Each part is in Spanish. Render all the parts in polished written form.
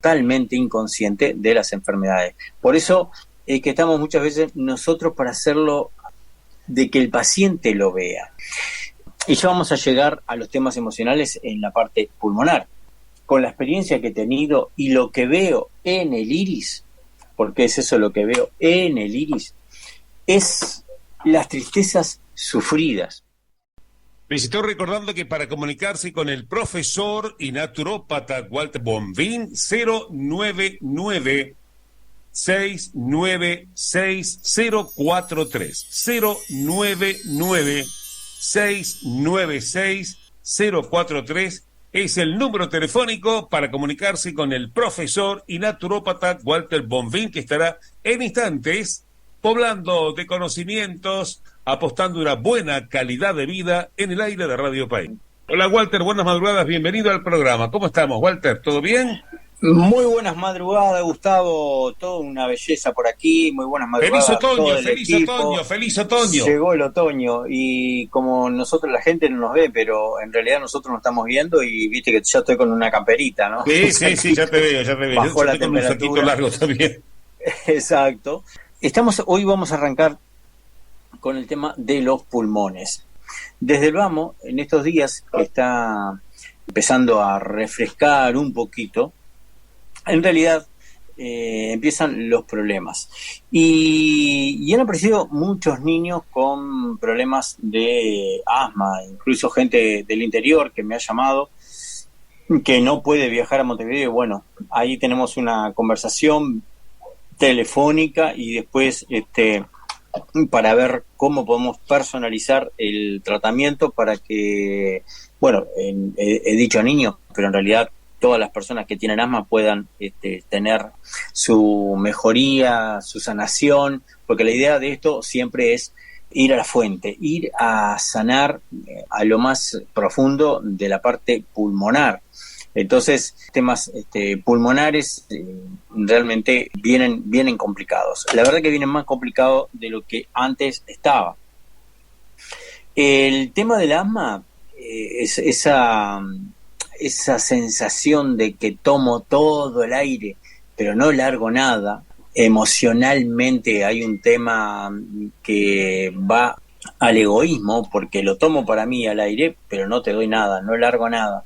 totalmente inconsciente de las enfermedades. Por eso es que estamos muchas veces nosotros para hacerlo de que el paciente lo vea. Y ya vamos a llegar a los temas emocionales en la parte pulmonar. Con la experiencia que he tenido y lo que veo en el iris, porque es eso lo que veo en el iris, es las tristezas sufridas. Visitó recordando que para comunicarse con el profesor y naturópata Walter Bonvin, 099 696 043 696 043 es el número telefónico para comunicarse con el profesor y naturópata Walter Bonvin, que estará en instantes poblando de conocimientos, apostando una buena calidad de vida en el aire de Radio País. Hola Walter, buenas madrugadas, bienvenido al programa. ¿Cómo estamos, Walter? ¿Todo bien? Muy buenas madrugadas, Gustavo, toda una belleza por aquí, muy buenas madrugadas. Feliz otoño. Llegó el otoño y como nosotros, la gente no nos ve, pero en realidad nosotros nos estamos viendo y viste que ya estoy con una camperita, ¿no? Sí, ya te veo. Bajó la temperatura. Con un saquito largo también. Exacto. Hoy vamos a arrancar con el tema de los pulmones. Desde el vamos, en estos días que está empezando a refrescar un poquito, en realidad empiezan los problemas. Y han aparecido muchos niños con problemas de asma, incluso gente del interior que me ha llamado, que no puede viajar a Montevideo. Y bueno, ahí tenemos una conversación telefónica y después para ver cómo podemos personalizar el tratamiento para que, bueno, he dicho niños, pero en realidad todas las personas que tienen asma puedan tener su mejoría, su sanación, porque la idea de esto siempre es ir a la fuente, ir a sanar a lo más profundo de la parte pulmonar. Entonces, temas pulmonares realmente vienen complicados. La verdad que vienen más complicados de lo que antes estaba. El tema del asma es esa sensación de que tomo todo el aire, pero no largo nada. Emocionalmente hay un tema que va al egoísmo, porque lo tomo para mí al aire, pero no te doy nada, no largo nada.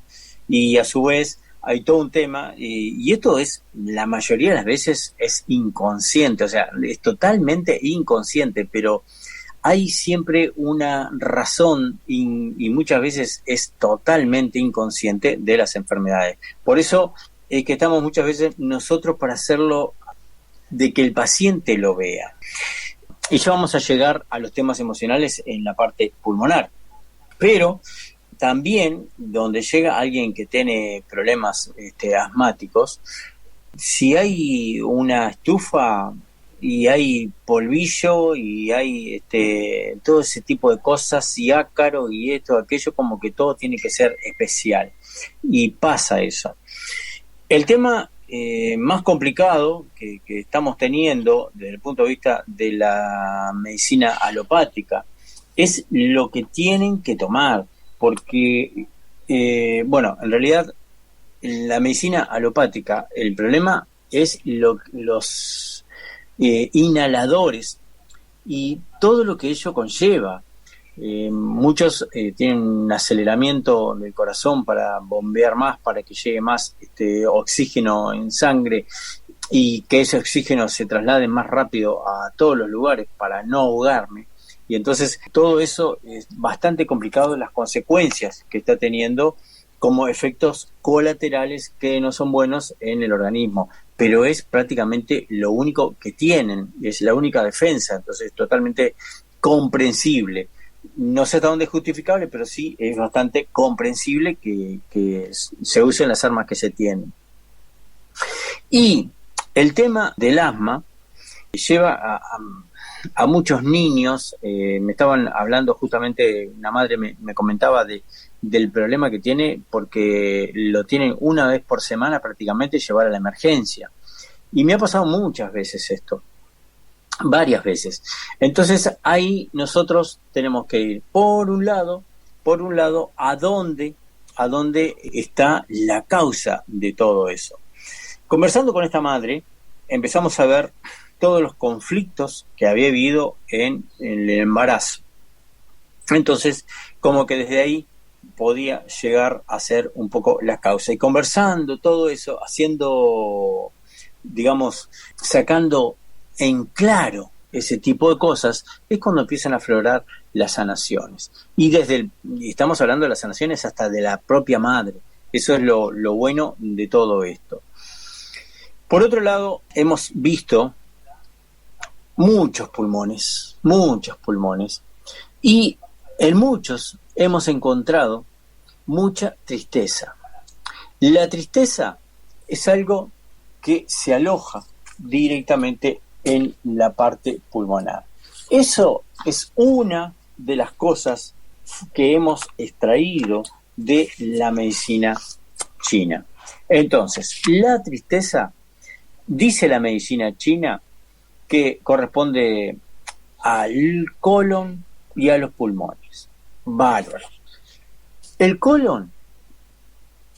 Y a su vez hay todo un tema, y esto es, la mayoría de las veces es inconsciente, o sea, es totalmente inconsciente, pero hay siempre una razón y muchas veces es totalmente inconsciente de las enfermedades. Por eso es que estamos muchas veces nosotros para hacerlo de que el paciente lo vea. Y ya vamos a llegar a los temas emocionales en la parte pulmonar. Pero también donde llega alguien que tiene problemas asmáticos, si hay una estufa y hay polvillo y hay todo ese tipo de cosas y ácaro y esto, aquello, como que todo tiene que ser especial. Y pasa eso. El tema más complicado que estamos teniendo desde el punto de vista de la medicina alopática es lo que tienen que tomar, porque, bueno, en realidad la medicina alopática, el problema es los inhaladores y todo lo que ello conlleva. Muchos tienen un aceleramiento del corazón para bombear más, para que llegue más oxígeno en sangre y que ese oxígeno se traslade más rápido a todos los lugares para no ahogarme. Y entonces todo eso es bastante complicado, las consecuencias que está teniendo como efectos colaterales que no son buenos en el organismo, pero es prácticamente lo único que tienen, es la única defensa, entonces es totalmente comprensible. No sé hasta dónde es justificable, pero sí es bastante comprensible que se usen las armas que se tienen. Y el tema del asma lleva a muchos niños, me estaban hablando justamente, una madre me comentaba del problema que tiene, porque lo tienen una vez por semana prácticamente llevar a la emergencia. Y me ha pasado muchas veces esto, varias veces. Entonces ahí nosotros tenemos que ir por un lado, a dónde está la causa de todo eso. Conversando con esta madre, empezamos a ver todos los conflictos que había habido en el embarazo. Entonces, como que desde ahí podía llegar a ser un poco la causa. Y conversando todo eso, haciendo, digamos, sacando en claro ese tipo de cosas, es cuando empiezan a aflorar las sanaciones. Y estamos hablando de las sanaciones hasta de la propia madre. Eso es lo bueno de todo esto. Por otro lado, hemos visto muchos pulmones, y en muchos hemos encontrado mucha tristeza. La tristeza es algo que se aloja directamente en la parte pulmonar. Eso es una de las cosas que hemos extraído de la medicina china. Entonces, la tristeza, dice la medicina china, que corresponde al colon y a los pulmones. Bárbaro. El colon,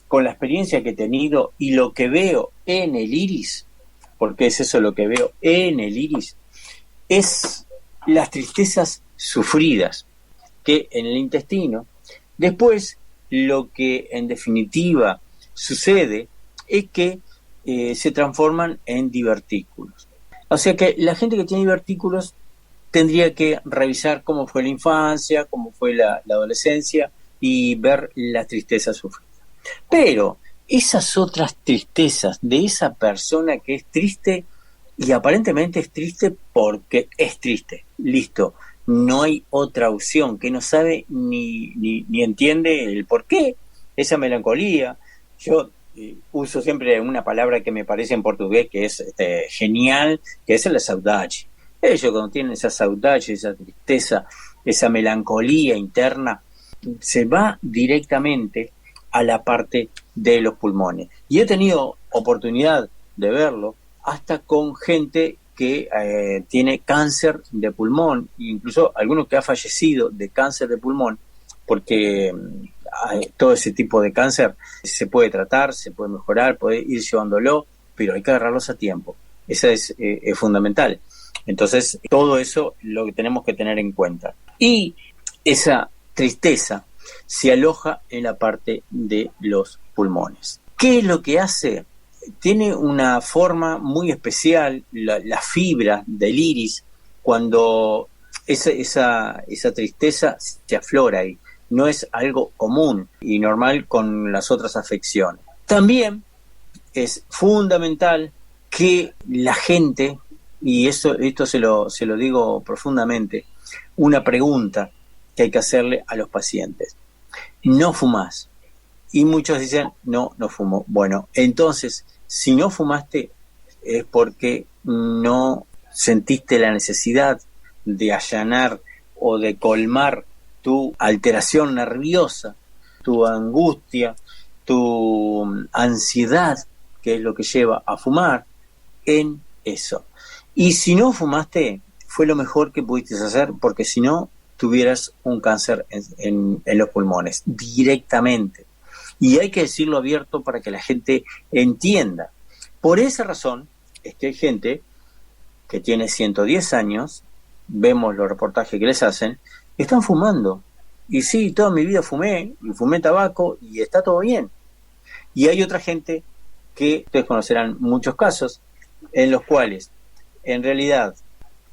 con la experiencia que he tenido y lo que veo en el iris, porque es eso lo que veo en el iris, es las tristezas sufridas que en el intestino. Después, lo que en definitiva sucede es que se transforman en divertículos. O sea que la gente que tiene divertículos tendría que revisar cómo fue la infancia, cómo fue la adolescencia y ver la tristeza sufrida. Pero esas otras tristezas de esa persona que es triste, y aparentemente es triste porque es triste, listo, no hay otra opción, que no sabe ni entiende el por qué, esa melancolía. Yo uso siempre una palabra que me parece en portugués que es genial, que es la saudade. Ellos cuando tienen esa saudade, esa tristeza, esa melancolía interna, se va directamente a la parte de los pulmones. Y he tenido oportunidad de verlo hasta con gente que tiene cáncer de pulmón, incluso algunos que ha fallecido de cáncer de pulmón, porque todo ese tipo de cáncer se puede tratar, se puede mejorar, puede ir llevándolo, pero hay que agarrarlos a tiempo. Eso es fundamental. Entonces, todo eso lo que tenemos que tener en cuenta. Y esa tristeza se aloja en la parte de los pulmones. ¿Qué es lo que hace? Tiene una forma muy especial, la fibra del iris, cuando esa tristeza se aflora ahí. No es algo común y normal con las otras afecciones. También es fundamental que la gente, y esto se lo digo profundamente, una pregunta que hay que hacerle a los pacientes. ¿No fumás? Y muchos dicen, no fumo. Bueno, entonces, si no fumaste es porque no sentiste la necesidad de allanar o de colmar tu alteración nerviosa, tu angustia, tu ansiedad, que es lo que lleva a fumar, en eso. Y si no fumaste, fue lo mejor que pudiste hacer, porque si no, tuvieras un cáncer en los pulmones, directamente. Y hay que decirlo abierto para que la gente entienda. Por esa razón es que hay gente que tiene 110 años, vemos los reportajes que les hacen, están fumando. Y sí, toda mi vida fumé, y fumé tabaco, y está todo bien. Y hay otra gente que ustedes conocerán muchos casos en los cuales en realidad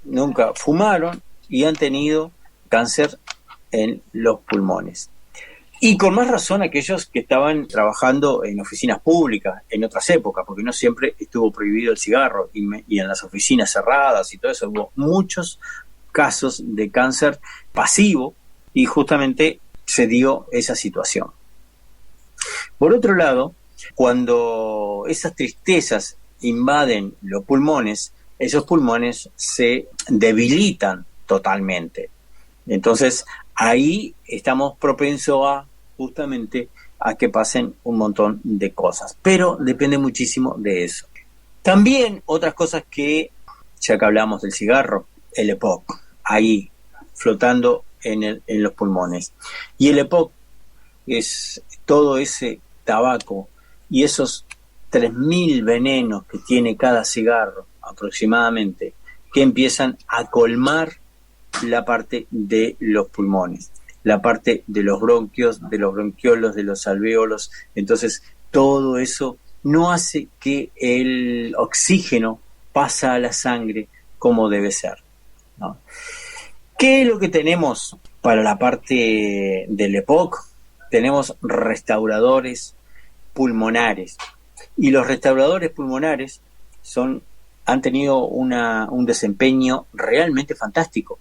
nunca fumaron y han tenido cáncer en los pulmones. Y con más razón aquellos que estaban trabajando en oficinas públicas en otras épocas, porque no siempre estuvo prohibido el cigarro y en las oficinas cerradas y todo eso hubo muchos casos de cáncer pasivo y justamente se dio esa situación. Por otro lado, cuando esas tristezas invaden los pulmones, esos pulmones se debilitan totalmente. Entonces, ahí estamos propensos justamente a que pasen un montón de cosas. Pero depende muchísimo de eso. También otras cosas que, ya que hablamos del cigarro, el EPOC, ahí flotando en los pulmones. Y el EPOC es todo ese tabaco y esos 3.000 venenos que tiene cada cigarro aproximadamente, que empiezan a colmar la parte de los pulmones, la parte de los bronquios, de los bronquiolos, de los alvéolos. Entonces, todo eso no hace que el oxígeno pase a la sangre como debe ser, ¿no? ¿Qué es lo que tenemos para la parte del EPOC? Tenemos restauradores pulmonares. Y los restauradores pulmonares han tenido un desempeño realmente fantástico,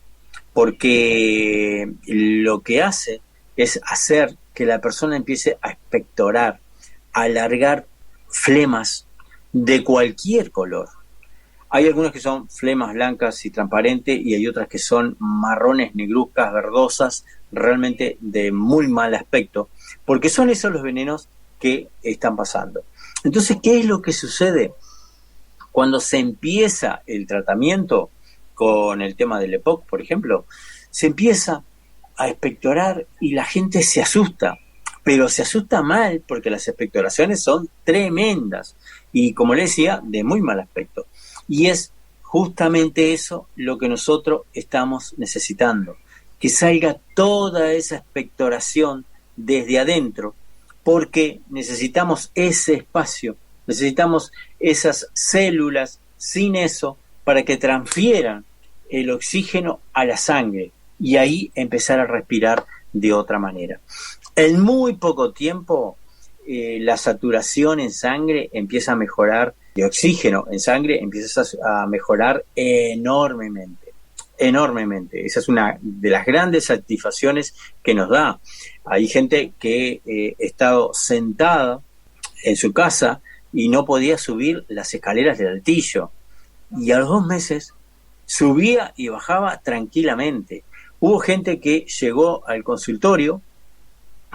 porque lo que hace es hacer que la persona empiece a expectorar, a alargar flemas de cualquier color. Hay algunas que son flemas blancas y transparentes y hay otras que son marrones, negruzcas, verdosas, realmente de muy mal aspecto, porque son esos los venenos que están pasando. Entonces, ¿qué es lo que sucede? Cuando se empieza el tratamiento con el tema del EPOC, por ejemplo, se empieza a expectorar y la gente se asusta, pero se asusta mal porque las expectoraciones son tremendas y, como le decía, de muy mal aspecto. Y es justamente eso lo que nosotros estamos necesitando, que salga toda esa expectoración desde adentro, porque necesitamos ese espacio, necesitamos esas células sin eso para que transfieran el oxígeno a la sangre y ahí empezar a respirar de otra manera. En muy poco tiempo la saturación en sangre empieza a mejorar, de oxígeno en sangre empieza a mejorar enormemente. Esa es una de las grandes satisfacciones que nos da. Hay gente que ha estado sentada en su casa y no podía subir las escaleras del altillo, y a los 2 meses subía y bajaba tranquilamente. Hubo gente que llegó al consultorio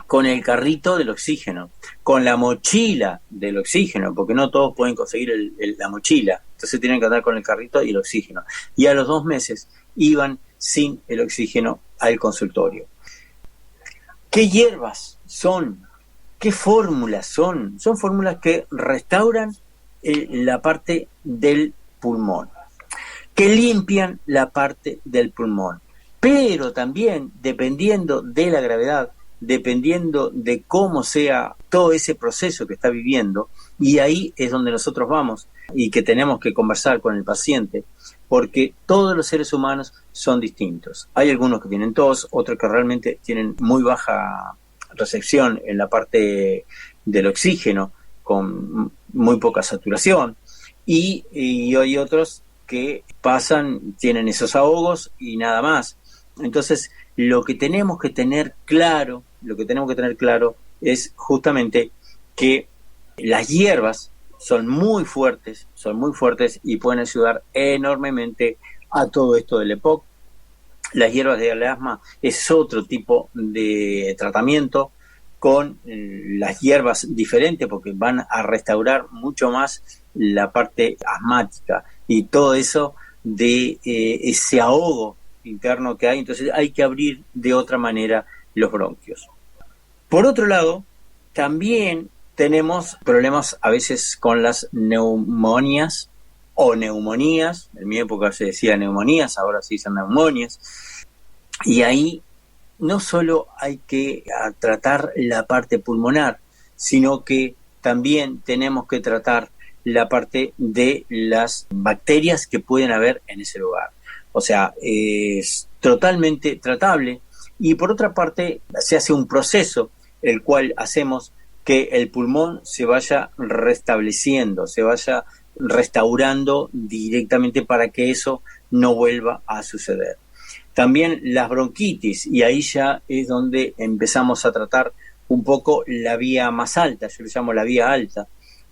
con el carrito del oxígeno, con la mochila del oxígeno, porque no todos pueden conseguir la mochila, entonces tienen que andar con el carrito y el oxígeno. Y a los 2 meses iban sin el oxígeno al consultorio. ¿Qué hierbas son? ¿Qué fórmulas son? Son fórmulas que restauran la parte del pulmón, que limpian la parte del pulmón, pero también, dependiendo de la gravedad, dependiendo de cómo sea todo ese proceso que está viviendo, y ahí es donde nosotros vamos y que tenemos que conversar con el paciente, porque todos los seres humanos son distintos. Hay algunos que tienen tos, otros que realmente tienen muy baja recepción en la parte del oxígeno, con muy poca saturación, y hay otros que tienen esos ahogos y nada más. Entonces, lo que tenemos que tener claro es justamente que las hierbas son muy fuertes y pueden ayudar enormemente a todo esto del EPOC. Las hierbas del asma es otro tipo de tratamiento con las hierbas diferentes, porque van a restaurar mucho más la parte asmática y todo eso de ese ahogo interno que hay. Entonces hay que abrir de otra manera los bronquios. Por otro lado, también tenemos problemas a veces con las neumonias o neumonías. En mi época se decía neumonías, ahora se dicen neumonias. Y ahí no solo hay que tratar la parte pulmonar, sino que también tenemos que tratar la parte de las bacterias que pueden haber en ese lugar. O sea, es totalmente tratable. Y por otra parte, se hace un proceso, el cual hacemos que el pulmón se vaya restableciendo, se vaya restaurando directamente para que eso no vuelva a suceder. También las bronquitis, y ahí ya es donde empezamos a tratar un poco la vía más alta, yo le llamo la vía alta.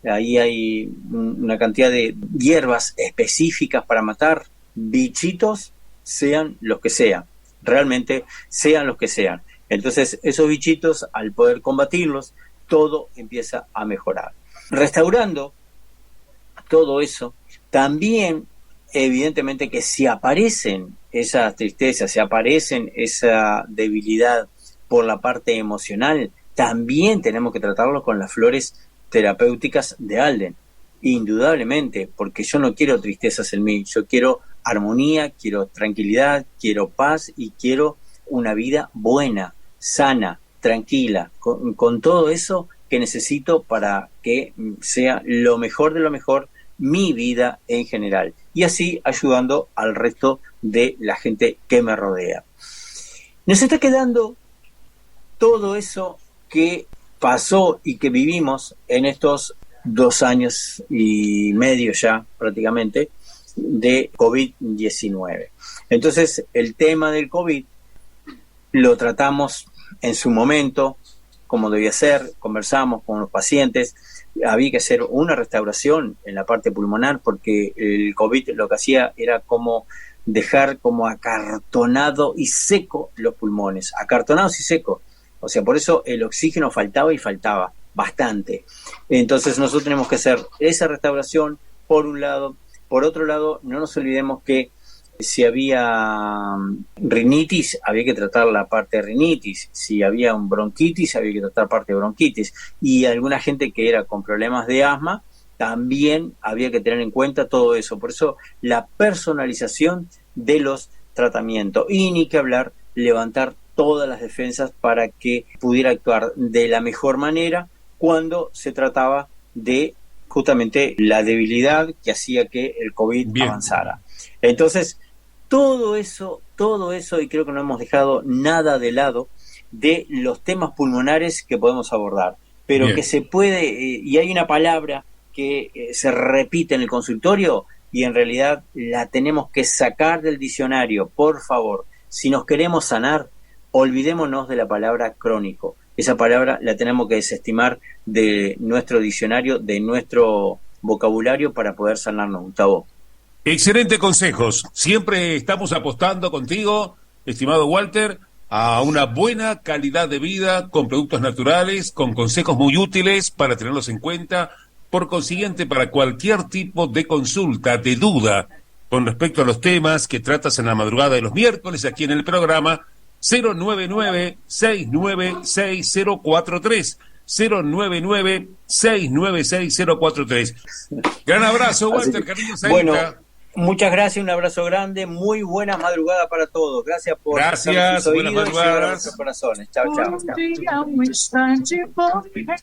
Ahí hay una cantidad de hierbas específicas para matar bichitos, sean los que sean, realmente sean los que sean. Entonces esos bichitos, al poder combatirlos, todo empieza a mejorar. Restaurando todo eso, también evidentemente que si aparecen esas tristezas, si aparecen esa debilidad por la parte emocional, también tenemos que tratarlo con las flores terapéuticas de Alden, indudablemente, porque yo no quiero tristezas en mí, yo quiero armonía, quiero tranquilidad, quiero paz y quiero una vida buena, sana, tranquila, con todo eso que necesito para que sea lo mejor de lo mejor mi vida en general, y así ayudando al resto de la gente que me rodea. Nos está quedando todo eso que pasó y que vivimos en estos 2 años y medio ya prácticamente de COVID-19. Entonces el tema del COVID lo tratamos en su momento, como debía ser, conversamos con los pacientes, había que hacer una restauración en la parte pulmonar porque el COVID lo que hacía era como dejar como acartonado y seco los pulmones, acartonados y secos. O sea, por eso el oxígeno faltaba y faltaba bastante. Entonces nosotros tenemos que hacer esa restauración por un lado. Por otro lado, no nos olvidemos que si había rinitis, había que tratar la parte de rinitis. Si había un bronquitis, había que tratar parte de bronquitis. Y alguna gente que era con problemas de asma, también había que tener en cuenta todo eso. Por eso la personalización de los tratamientos. Y ni que hablar, levantar todas las defensas para que pudiera actuar de la mejor manera cuando se trataba de justamente la debilidad que hacía que el COVID avanzara. Entonces, todo eso, y creo que no hemos dejado nada de lado de los temas pulmonares que podemos abordar, pero que se puede, y hay una palabra que se repite en el consultorio y en realidad la tenemos que sacar del diccionario, por favor. Si nos queremos sanar, olvidémonos de la palabra crónico. Esa palabra la tenemos que desestimar de nuestro diccionario, de nuestro vocabulario para poder sanarnos, Gustavo. Excelentes consejos. Siempre estamos apostando contigo, estimado Walter, a una buena calidad de vida con productos naturales, con consejos muy útiles para tenerlos en cuenta. Por consiguiente, para cualquier tipo de consulta, de duda, con respecto a los temas que tratas en la madrugada de los miércoles aquí en el programa, 099-696-043. 099-696-043. Gran abrazo, Walter, cariño, bueno, muchas gracias, un abrazo grande, muy buenas madrugadas para todos. Gracias por buenas madrugadas. Corazones. Chao, chao.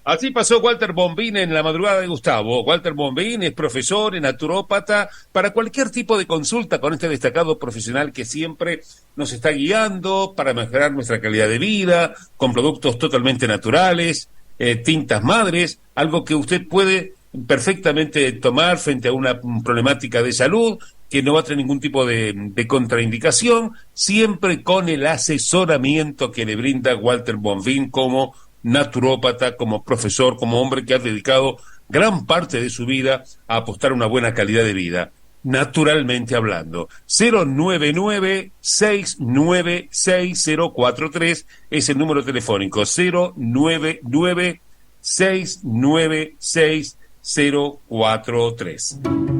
Así pasó Walter Bombín en la madrugada de Gustavo. Walter Bombín es profesor, es naturópata, para cualquier tipo de consulta con este destacado profesional que siempre nos está guiando para mejorar nuestra calidad de vida, con productos totalmente naturales, tintas madres, algo que usted puede perfectamente tomar frente a una problemática de salud, que no va a tener ningún tipo de contraindicación, siempre con el asesoramiento que le brinda Walter Bombín como naturópata, como profesor, como hombre que ha dedicado gran parte de su vida a apostar a una buena calidad de vida, naturalmente hablando. 099-696-043 es el número telefónico, 099-696-043.